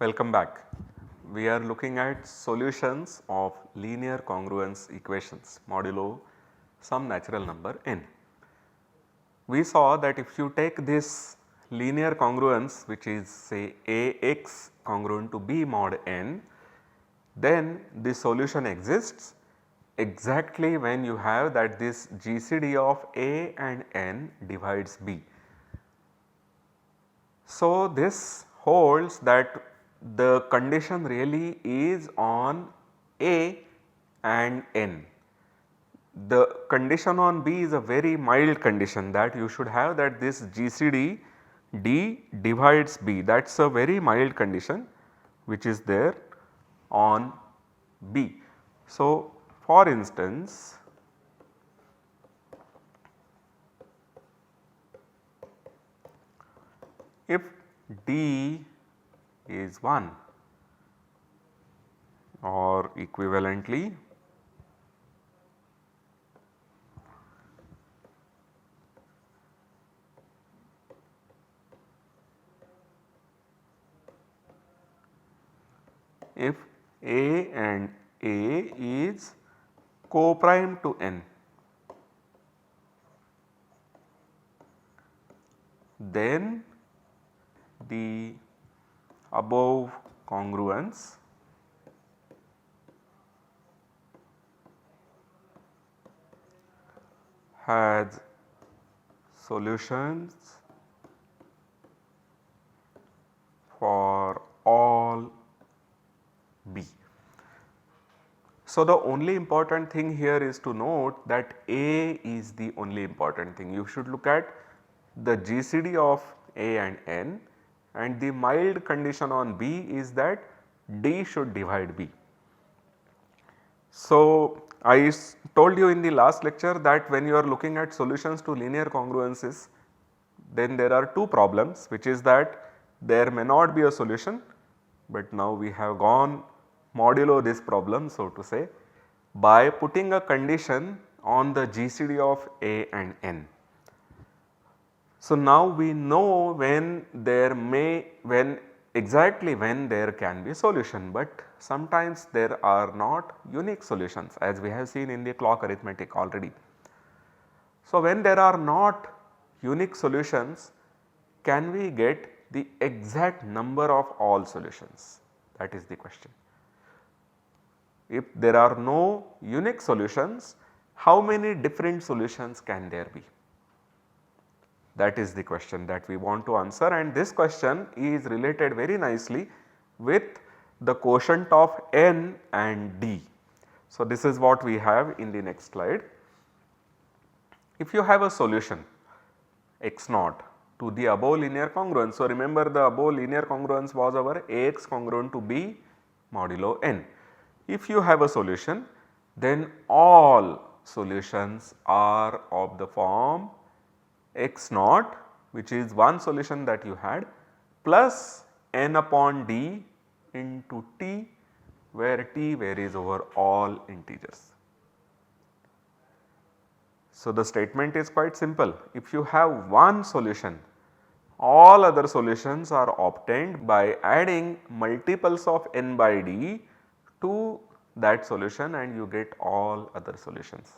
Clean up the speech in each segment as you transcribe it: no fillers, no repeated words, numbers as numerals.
Welcome back. We are looking at solutions of linear congruence equations modulo some natural number n. We saw that if you take this linear congruence which is say Ax congruent to B mod n, then the solution exists exactly when you have that this GCD of A and n divides B. So, this holds that the condition really is on A and n. The condition on B is a very mild condition that you should have that this GCD D divides B, that is a very mild condition which is there on B. So, for instance, if D is 1 or equivalently if A and A is co-prime to n, then the above congruence has solutions for all B. So, the only important thing here is to note that A is the only important thing. You should look at the GCD of A and n, and the mild condition on B is that D should divide B. So, I told you in the last lecture that when you are looking at solutions to linear congruences, then there are two problems, which is that there may not be a solution, but now we have gone modulo this problem, so to say, by putting a condition on the GCD of A and n. So, now we know when exactly when there can be solution, but sometimes there are not unique solutions as we have seen in the clock arithmetic already. So, when there are not unique solutions, can we get the exact number of all solutions? That is the question. If there are no unique solutions, how many different solutions can there be? That is the question that we want to answer, and this question is related very nicely with the quotient of n and d. So, this is what we have in the next slide. If you have a solution x naught to the above linear congruence. So, remember the above linear congruence was our Ax congruent to B modulo n. If you have a solution, then all solutions are of the form x naught, which is one solution that you had, plus n upon d into t, where t varies over all integers. So, the statement is quite simple. If you have one solution, all other solutions are obtained by adding multiples of n by d to that solution, and you get all other solutions.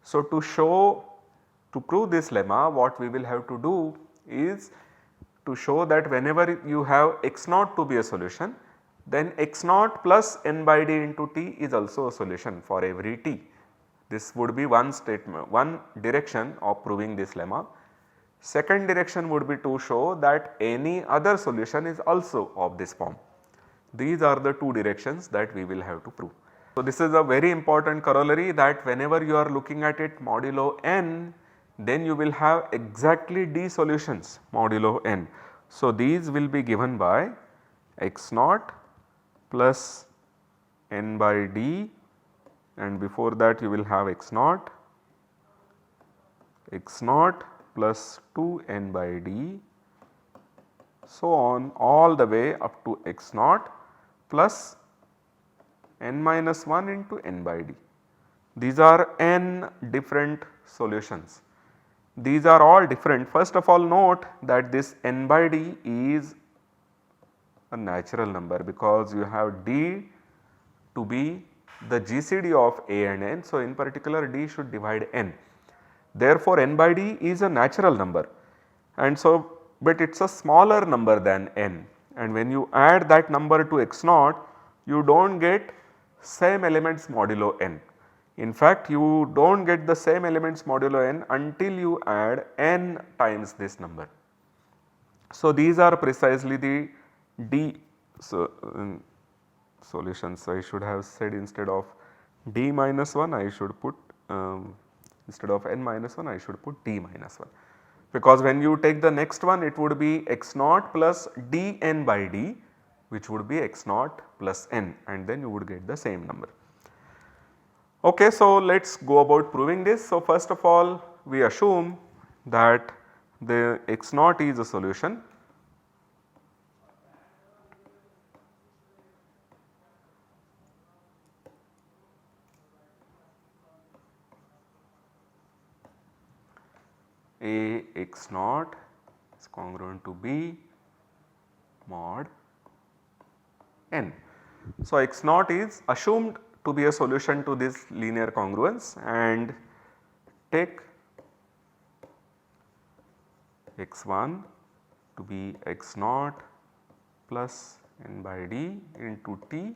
So, to prove this lemma, what we will have to do is to show that whenever you have x naught to be a solution, then x naught plus n by d into t is also a solution for every t. This would be one statement, one direction of proving this lemma. Second direction would be to show that any other solution is also of this form. These are the two directions that we will have to prove. So, this is a very important corollary that whenever you are looking at it modulo n, then you will have exactly d solutions modulo n. So, these will be given by x naught plus n by d, and before that you will have x naught plus 2 n by d, so on all the way up to x naught plus n minus 1 into n by d. These are n different solutions. These are all different. First of all, note that this n by d is a natural number because you have D to be the GCD of A and N. So, in particular D should divide N. Therefore, N by D is a natural number, and so but it is a smaller number than N, and when you add that number to X naught you do not get same elements modulo N. In fact, you do not get the same elements modulo N until you add N times this number. So, these are precisely the D solutions. I should have said instead of D minus 1 I should put instead of N minus 1 I should put D minus 1, because when you take the next one it would be X naught plus Dn by D, which would be X naught plus N, and then you would get the same number. Okay, so let us go about proving this. So, first of all we assume that the X naught is a solution. A X naught is congruent to B mod N. So, X naught is assumed to be a solution to this linear congruence, and take X1 to be X naught plus N by D into T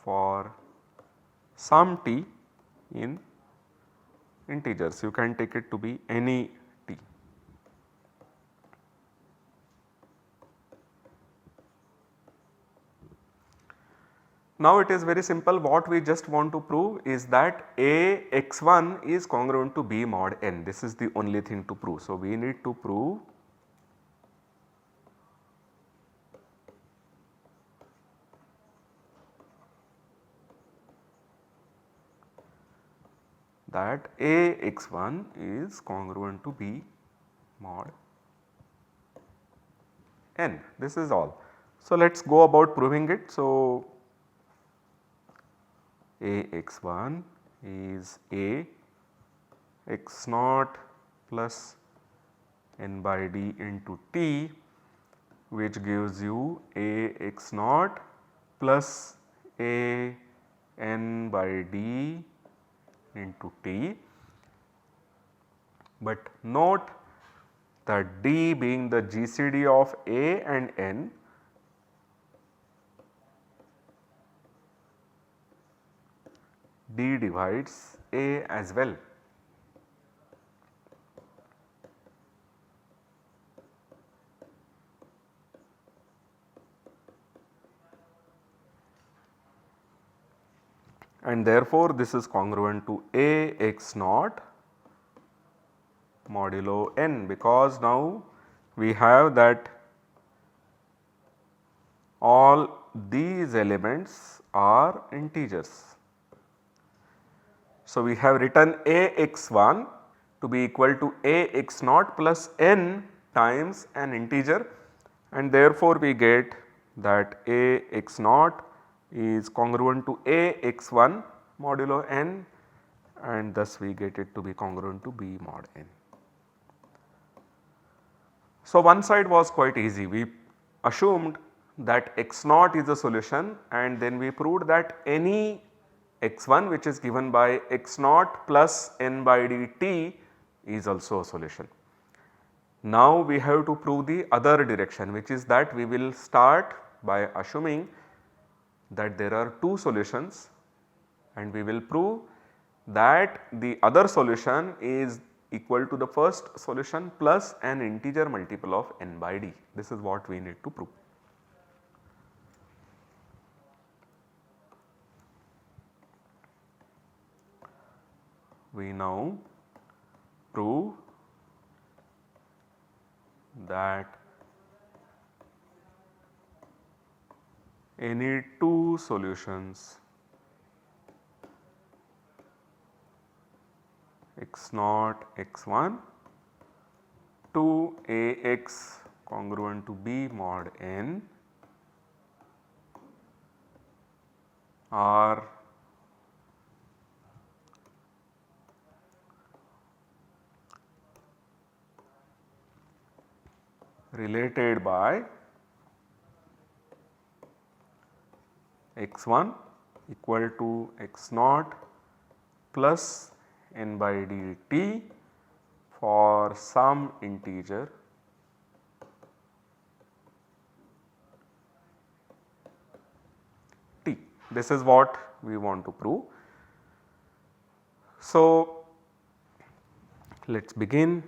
for some T in integers. You can take it to be any T. Now, it is very simple. What we just want to prove is that A X1 is congruent to B mod N. This is the only thing to prove. So, we need to prove that A X1 is congruent to B mod N. This is all. So, let us go about proving it. So, A X1 is A X naught plus N by D into T, which gives you A X naught plus A N by D into T. But note that D being the GCD of A and N, D divides A as well. And therefore, this is congruent to A X naught modulo N, because now we have that all these elements are integers. So, we have written A X1 to be equal to A X naught plus N times an integer, and therefore, we get that A X naught is congruent to A X1 modulo N, and thus we get it to be congruent to B mod N. So, one side was quite easy. We assumed that X naught is a solution, and then we proved that any X1 which is given by X naught plus N by dt is also a solution. Now, we have to prove the other direction, which is that we will start by assuming that there are two solutions, and we will prove that the other solution is equal to the first solution plus an integer multiple of N by D. This is what we need to prove. We now prove that any two solutions X naught X1 to Ax congruent to B mod N are related by x1 equal to x naught plus n by dt for some integer t. This is what we want to prove. So, let us begin.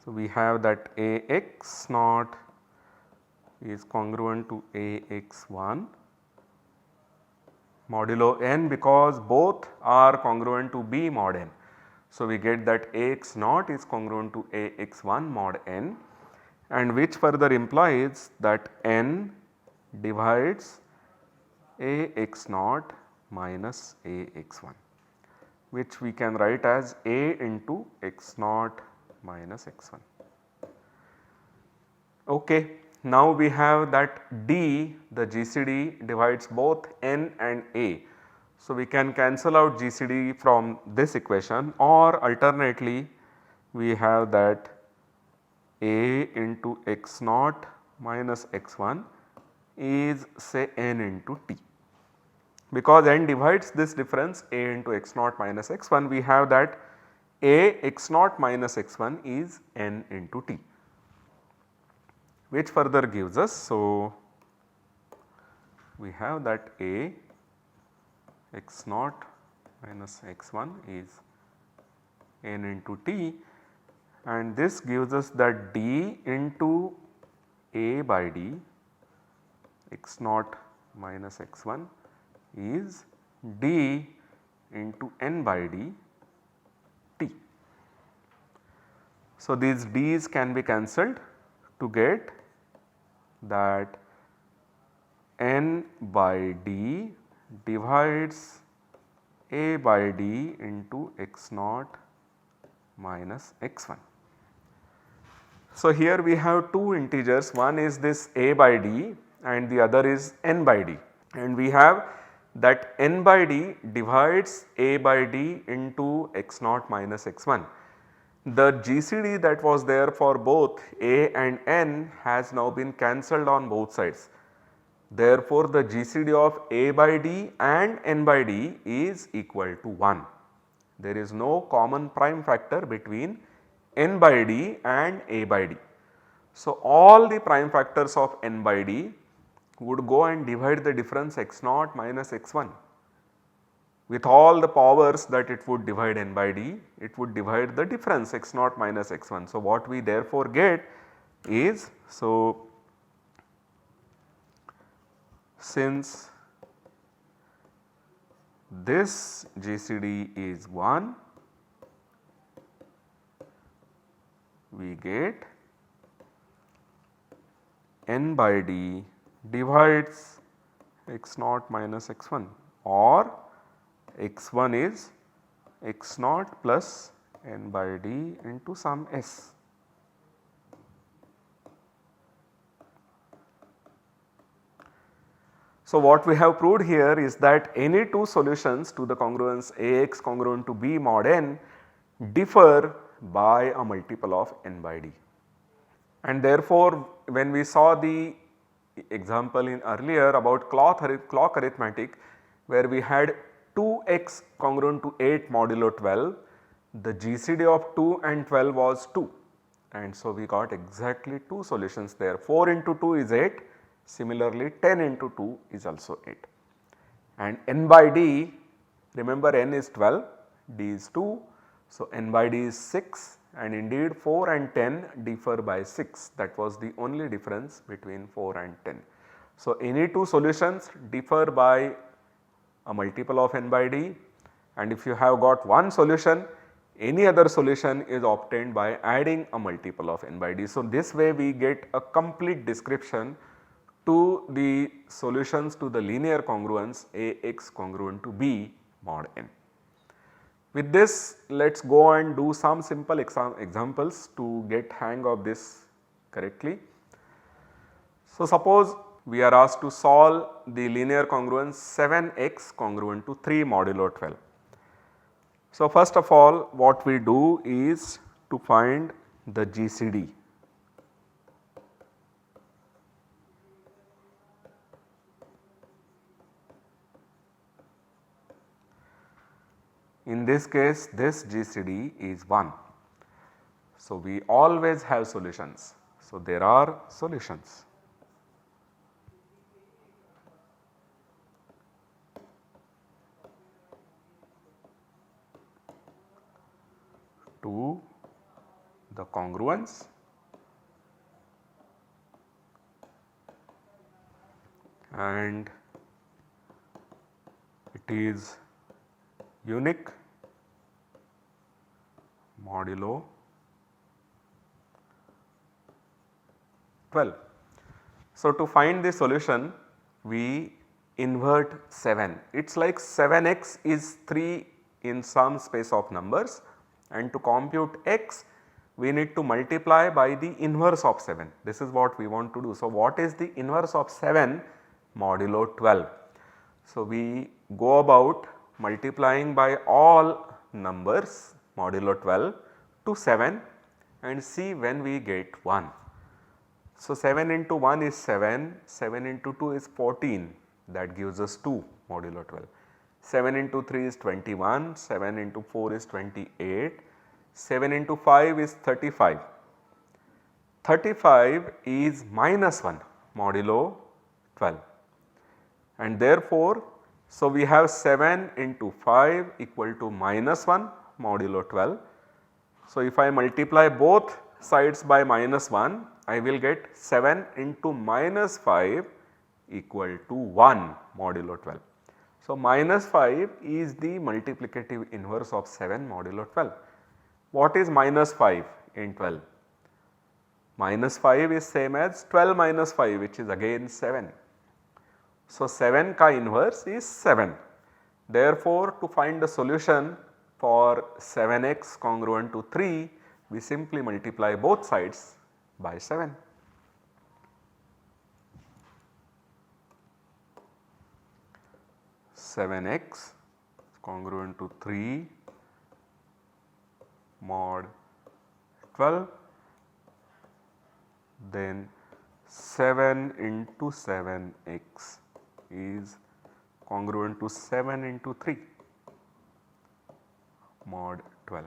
So, we have that Ax naught is congruent to Ax1 modulo n, because both are congruent to B mod n. So, we get that Ax naught is congruent to Ax1 mod n, and which further implies that n divides Ax naught minus Ax1, which we can write as A into x naught minus x1. Okay. Now we have that D, the GCD divides both n and A. So, we can cancel out GCD from this equation, or alternately we have that A into x naught minus x1 is say n into t. Because n divides this difference A into x naught minus x1, we have that A x naught minus x1 is n into t, which further gives us. So, we have that A x naught minus x1 is n into t, and this gives us that d into A by d x naught minus x1 is d into n by d t. So, these d's can be cancelled to get that n by d divides A by d into x naught minus x1. So, here we have two integers, one is this A by d and the other is n by d, and we have that n by d divides A by d into x naught minus x1. The GCD that was there for both A and n has now been cancelled on both sides. Therefore, the GCD of A by d and n by d is equal to 1. There is no common prime factor between n by d and A by d. So, all the prime factors of n by d would go and divide the difference x naught minus x1. With all the powers that it would divide n by d, it would divide the difference x naught minus x1. So, what we therefore get is, so since this GCD is 1, we get n by d divides x naught minus x1, or x1 is x naught plus n by d into some s. So, what we have proved here is that any two solutions to the congruence Ax congruent to B mod n differ by a multiple of n by d. And therefore, when we saw the example in earlier about clock arithmetic, where we had 2x congruent to 8 modulo 12, the GCD of 2 and 12 was 2, and so we got exactly 2 solutions there. 4 into 2 is 8, similarly 10 into 2 is also 8. And n by d, remember n is 12, d is 2, so n by d is 6, and indeed 4 and 10 differ by 6, that was the only difference between 4 and 10. So, any two solutions differ by a multiple of n by d, and if you have got one solution, any other solution is obtained by adding a multiple of n by d. So, this way we get a complete description to the solutions to the linear congruence Ax congruent to B mod n. With this, let us go and do some simple examples to get hang of this correctly. So, suppose we are asked to solve the linear congruence 7x congruent to 3 modulo 12. So, first of all what we do is to find the GCD. In this case this GCD is 1. So, we always have solutions. So, there are solutions. To the congruence and it is unique modulo 12. So, to find the solution we invert 7. It is like 7x is 3 in some space of numbers, and to compute x we need to multiply by the inverse of 7. This is what we want to do. So, what is the inverse of 7? Modulo 12. So, we go about multiplying by all numbers modulo 12 to 7 and see when we get 1. So, 7 into 1 is 7, 7 into 2 is 14, that gives us 2 modulo 12. 7 into 3 is 21, 7 into 4 is 28, 7 into 5 is 35. 35 is minus 1 modulo 12, and therefore, so we have 7 into 5 equal to minus 1 modulo 12. So, if I multiply both sides by minus 1, I will get 7 into minus 5 equal to 1 modulo 12. So, minus 5 is the multiplicative inverse of 7 modulo 12. What is minus 5 in 12? Minus 5 is same as 12 minus 5, which is again 7. So, 7 ka inverse is 7. Therefore, to find the solution for 7x congruent to 3, we simply multiply both sides by 7. Seven x congruent to 3 mod 12, then 7 into 7x is congruent to 7 into 3 mod 12.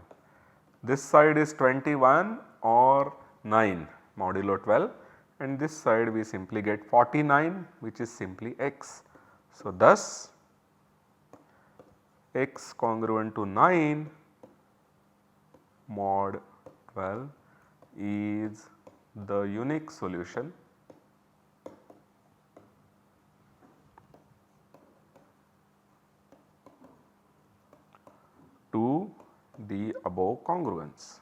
This side is 21 or 9 modulo 12, and this side we simply get 49, which is simply x. So, thus x congruent to 9 mod 12 is the unique solution to the above congruence.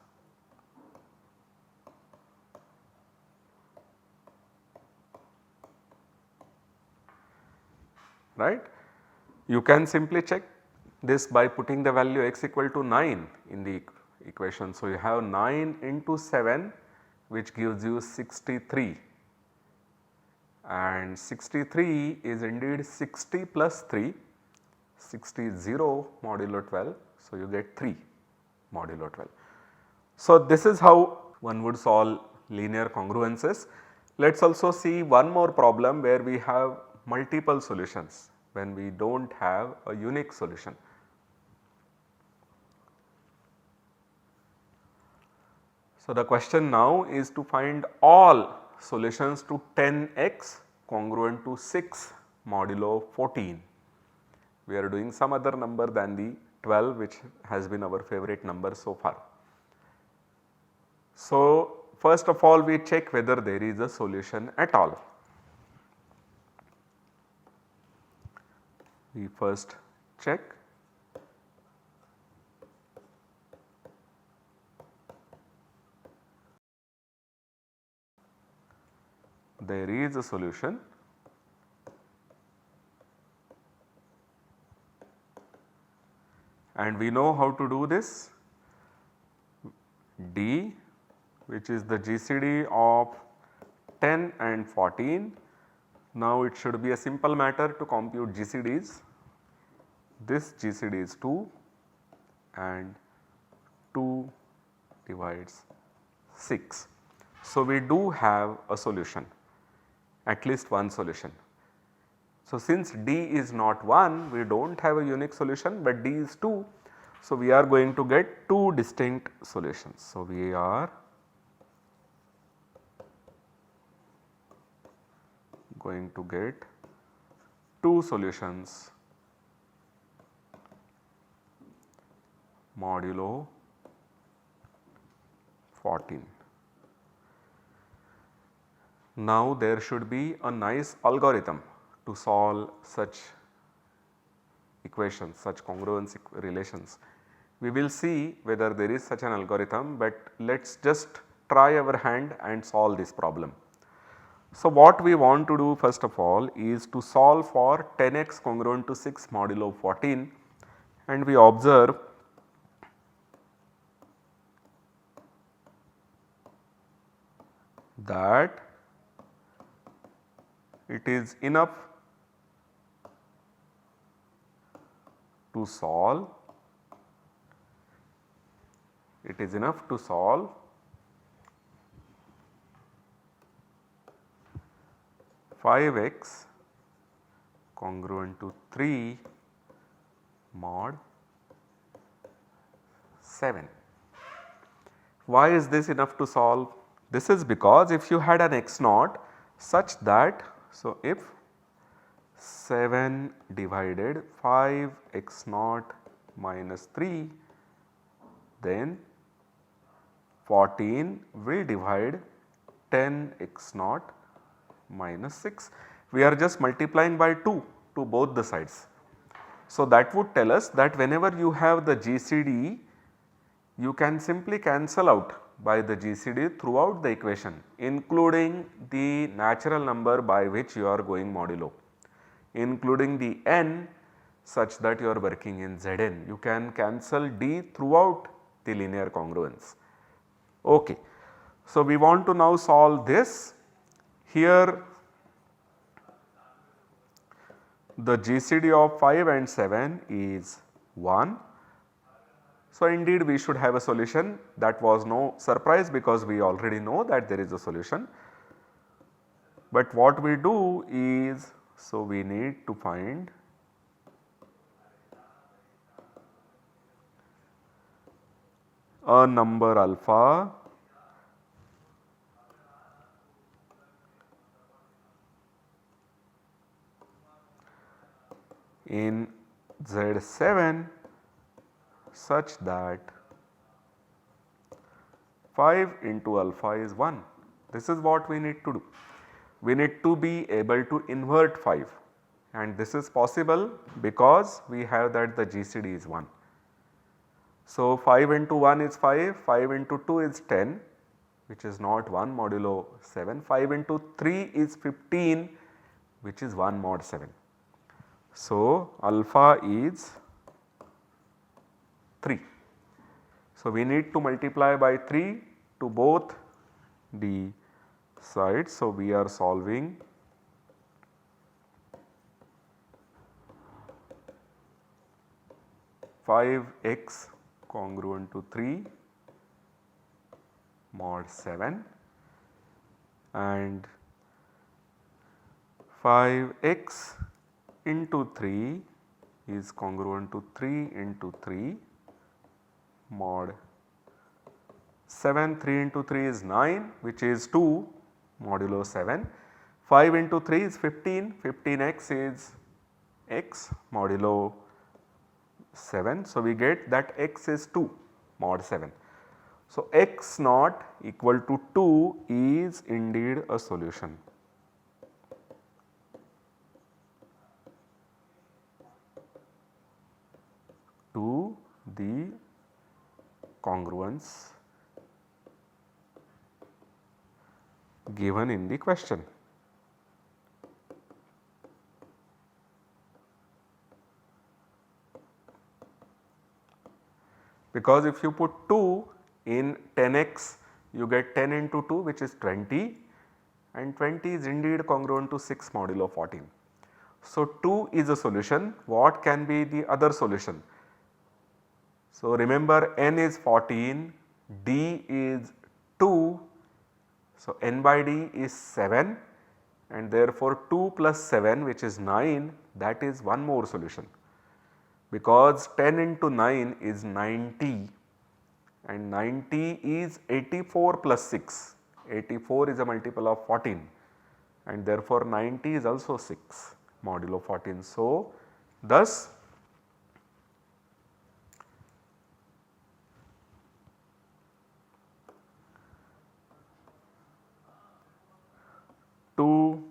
Right? You can simply check this by putting the value x equal to 9 in the equation. So, you have 9 into 7, which gives you 63, and 63 is indeed 60 plus 3, 60 0 modulo 12. So, you get 3 modulo 12. So, this is how one would solve linear congruences. Let us also see one more problem where we have multiple solutions when we do not have a unique solution. So, the question now is to find all solutions to 10x congruent to 6 modulo 14. We are doing some other number than the 12, which has been our favorite number so far. So, first of all we check whether there is a solution at all. We first check there is a solution and we know how to do this. D, which is the GCD of 10 and 14. Now, it should be a simple matter to compute GCDs. This GCD is 2 and 2 divides 6. So, we do have a solution, at least one solution. So, since D is not 1, we do not have a unique solution, but D is 2. So, we are going to get two distinct solutions. So, we are going to get two solutions modulo 14. Now, there should be a nice algorithm to solve such equations, such congruence relations. We will see whether there is such an algorithm, but let us just try our hand and solve this problem. So, what we want to do first of all is to solve for 10x congruent to 6 modulo 14, and we observe that it is enough to solve, 5x congruent to 3 mod 7. Why is this enough to solve? This is because if you had an x naught such that, so if 7 divided 5 x naught minus 3, then 14 will divide 10 x naught minus 6. We are just multiplying by 2 to both the sides. So, that would tell us that whenever you have the GCD, you can simply cancel out by the GCD throughout the equation, including the natural number by which you are going modulo, including the n such that you are working in Zn. You can cancel D throughout the linear congruence. Okay. So, we want to now solve this. Here the GCD of 5 and 7 is 1. So, indeed we should have a solution. That was no surprise because we already know that there is a solution. But what we do is, so we need to find a number alpha in Z7 such that 5 into alpha is 1. This is what we need to do. We need to be able to invert 5, and this is possible because we have that the GCD is 1. So, 5 into 1 is 5, 5 into 2 is 10, which is not 1 modulo 7, 5 into 3 is 15, which is 1 mod 7. So, alpha is 3. So, we need to multiply by 3 to both the sides. So, we are solving five x congruent to 3 mod 7 and 5x into 3 is congruent to 3 into 3 mod 7. 3 into 3 is 9, which is 2 modulo 7. 5 into 3 is 15, 15x is x modulo 7. So, we get that x is 2 mod 7. So, x naught equal to 2 is indeed a solution. To the congruence given in the question. Because if you put 2 in 10x, you get 10 into 2, which is 20, and 20 is indeed congruent to 6 modulo 14. So, 2 is a solution. What can be the other solution? So, remember n is 14, d is 2, so n by d is 7, and therefore 2 plus 7, which is 9, that is one more solution. because 10 into 9 is 90 and 90 is 84 plus 6. 84 is a multiple of 14 and therefore 90 is also 6 modulo 14. So, thus 2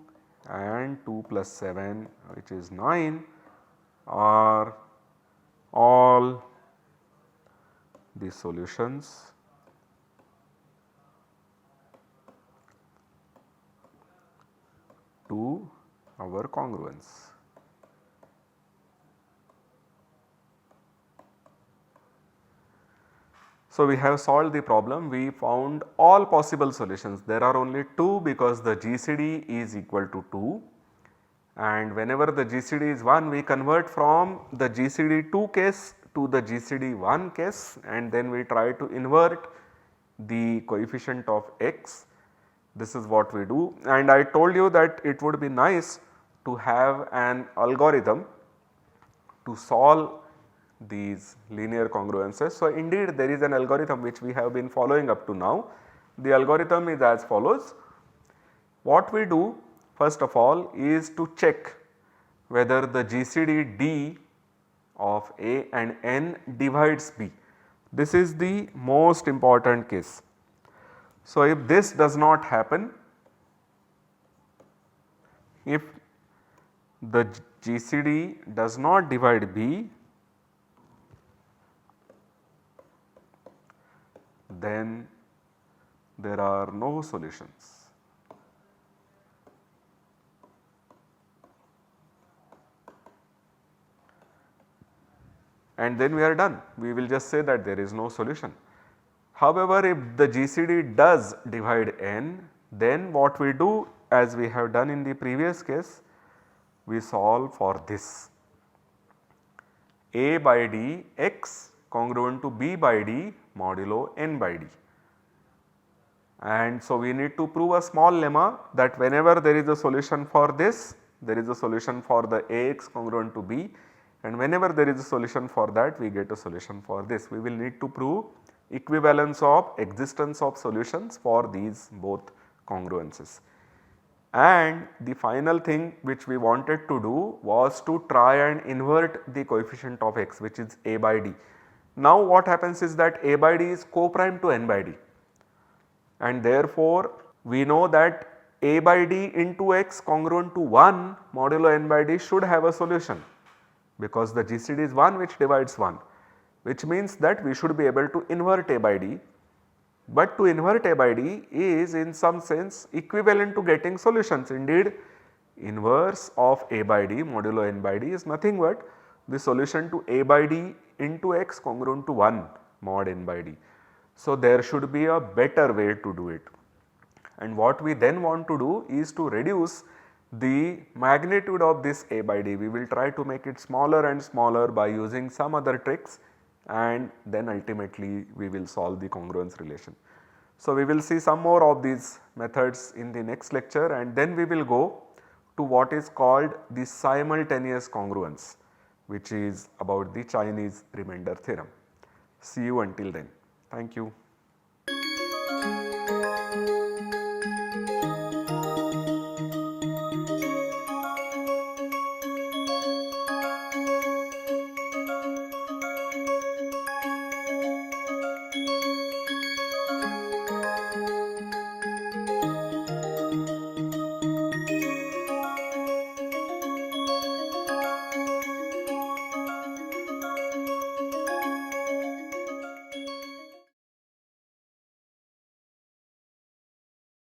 and 2 plus 7 which is 9 are all the solutions to our congruence. So, we have solved the problem, we found all possible solutions. There are only 2 because the GCD is equal to 2 and whenever the GCD is 1 we convert from the GCD 2 case to the GCD 1 case and then we try to invert the coefficient of x. This is what we do and I told you that it would be nice to have an algorithm to solve these linear congruences. So, indeed there is an algorithm which we have been following up to now. The algorithm is as follows. What we do first of all is to check whether the GCD D of A and N divides B. This is the most important case. So, if this does not happen, if the GCD does not divide B, then there are no solutions. And then we are done, we will just say that there is no solution. However, if the GCD does divide N, then what we do as we have done in the previous case, we solve for this A by D x congruent to B by D modulo N by D. And so, we need to prove a small lemma that whenever there is a solution for this, there is a solution for the Ax congruent to B and whenever there is a solution for that we get a solution for this. We will need to prove equivalence of existence of solutions for these both congruences. And the final thing which we wanted to do was to try and invert the coefficient of x which is A by D. Now what happens is that A by D is co-prime to N by D and therefore we know that A by D into x congruent to 1 modulo N by D should have a solution because the GCD is 1 which divides 1, which means that we should be able to invert A by D. But to invert A by D is in some sense equivalent to getting solutions. Indeed, inverse of A by D modulo N by D is nothing but the solution to A by D into x congruent to 1 mod N by D. So, there should be a better way to do it. And what we then want to do is to reduce the magnitude of this A by D. We will try to make it smaller and smaller by using some other tricks and then ultimately we will solve the congruence relation. So, we will see some more of these methods in the next lecture and then we will go to what is called the simultaneous congruence, which is about the Chinese remainder theorem. See you until then. Thank you.